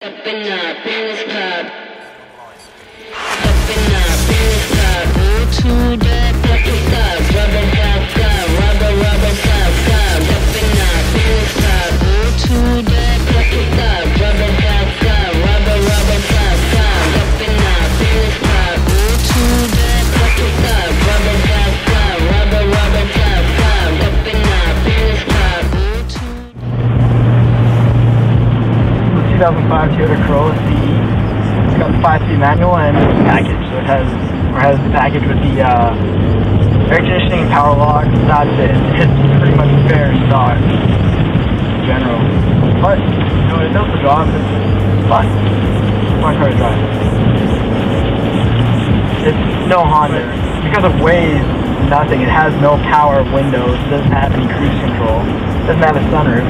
Up and up in this club. Up and up in this club. Go to the fucking club. Rubber club club. Rubber club club. Up and up in this club. Go to the fucking club. Rubber club club. Rubber club club. Up and up in this club. Go to the fucking club. Rubber club club. Rubber club club. Up and up in this club. Go to 2005 Toyota Corolla CE. It's got the 5-speed manual and the package. So it has the package with the air conditioning, power locks. That's it. It's pretty much fair stock in general. But you know, it does the job. It's fun. Fun car to drive. It's no Honda because it weighs nothing. It has no power windows. It doesn't have any cruise control. It doesn't have a sunroof.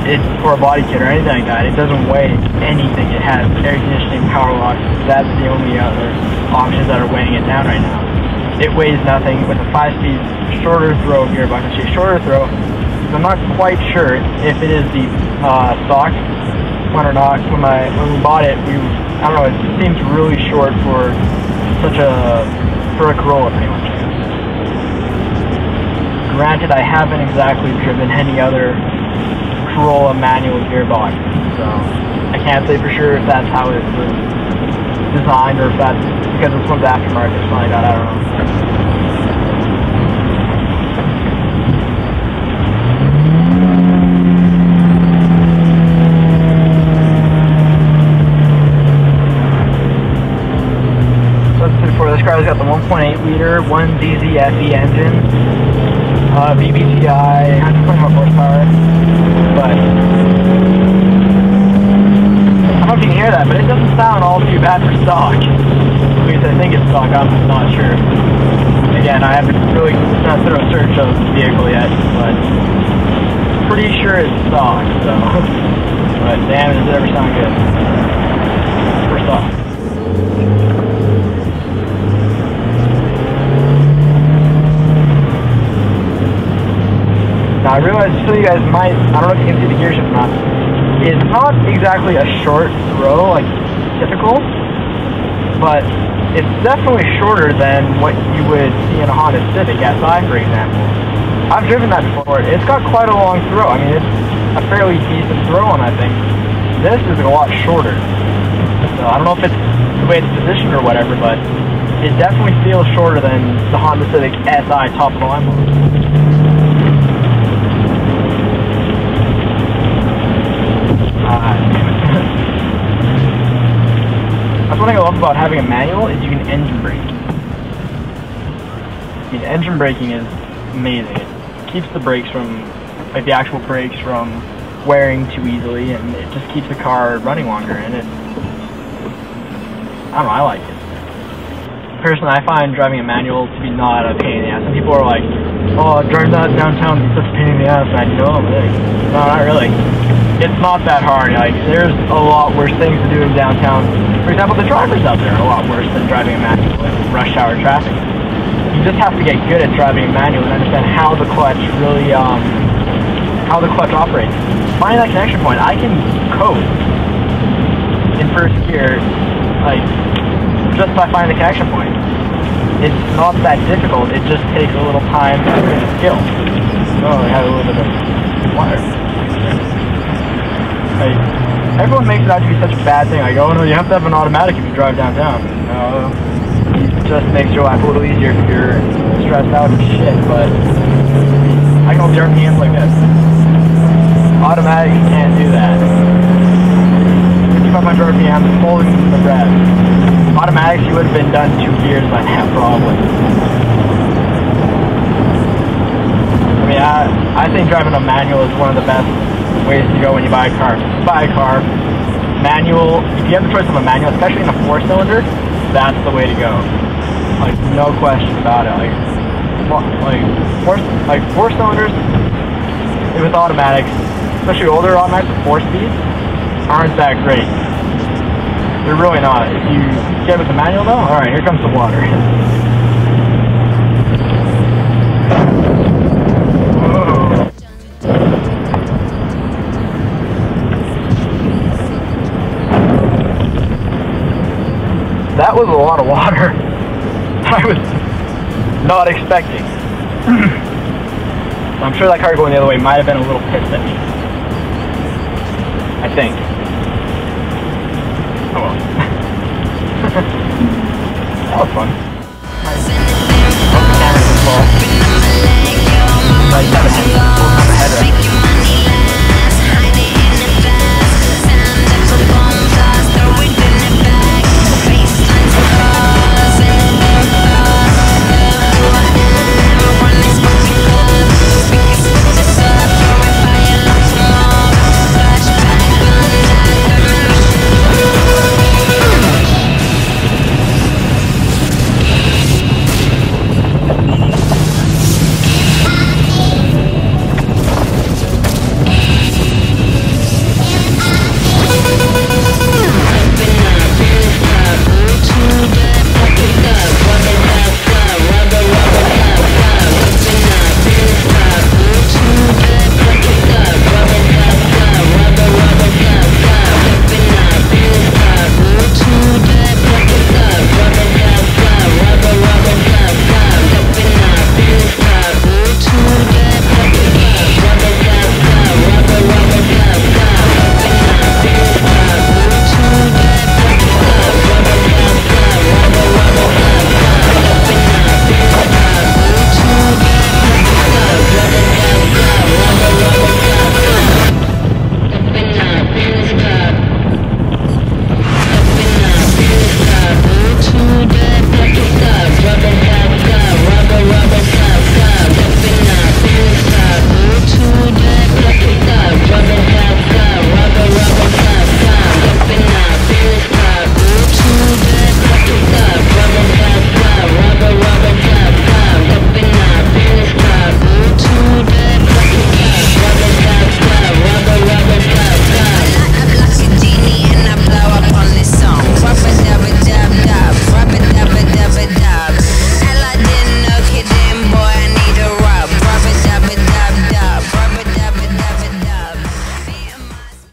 It's for a body kit or anything like that. It doesn't weigh anything. It has air conditioning, power locks. That's the only other options that are weighing it down right now. It weighs nothing with a 5-speed shorter throw gearbox. Actually, shorter throw. I'm not quite sure if it is the stock one or not. When we bought it, I don't know. It seems really short for a Corolla, pretty much. Granted, I haven't exactly driven any other Corolla manual gearbox, so I can't say for sure if that's how it was designed or if that's because this one's aftermarket or something like that. I don't know. So let's see, for this car's got the 1.8 liter 1DZ FE engine, VBTI, 120 horsepower. But I don't know if you can hear that, but it doesn't sound all too bad for stock. At least I think it's stock, I'm not sure. Again, I haven't really done a thorough search of the vehicle yet, but pretty sure it's stock, so. But damn, does it ever sound good for stock. Now I realize, so you guys might, I don't know if you can see the gear shift or not, it's not exactly a short throw, like typical, but it's definitely shorter than what you would see in a Honda Civic SI, for example. I've driven that before. It's got quite a long throw. I mean, it's a fairly decent throw on, I think. This is a lot shorter. So I don't know if it's the way it's positioned or whatever, but it definitely feels shorter than the Honda Civic SI top of the line model. That's one thing I love about having a manual is you can engine brake. I mean, engine braking is amazing. It keeps the brakes from, like the actual brakes from wearing too easily, and it just keeps the car running longer, and it, I don't know, I like it. Personally, I find driving a manual to be not a pain in the ass. Some people are like, oh, driving that downtown is such a pain in the ass, and I know, like, no, not really. It's not that hard. Like, there's a lot worse things to do in downtown. For example, the drivers out there are a lot worse than driving a manual in rush hour traffic. You just have to get good at driving a manual and understand how the clutch really, how the clutch operates. Finding that connection point, I can coast in first gear, like, just by finding the connection point. It's not that difficult. It just takes a little time and skill. Oh, I had a little bit of water. Like, everyone makes it out to be such a bad thing. Like, oh no, you have to have an automatic if you drive downtown. No, it just makes your life a little easier if you're stressed out and shit, but I can hold the RPMs like this. Automatic can't do that. 500 RPMs, holding the breath. Automatics, you would have been done 2 years by now, probably. I mean, I think driving a manual is one of the best ways to go when you buy a car. Buy a car, manual. If you have the choice of a manual, especially in a 4-cylinder, that's the way to go. Like, no question about it. Like 4 cylinders with automatics, especially older automatics with 4-speed, aren't that great. They're really not. If you get with the manual though, alright, here comes the water. That was a lot of water. I was not expecting. I'm sure that car going the other way might have been a little pissed at me. I think. Oh well. That was fun. Hope the camera can fall. Nice to have a headrest.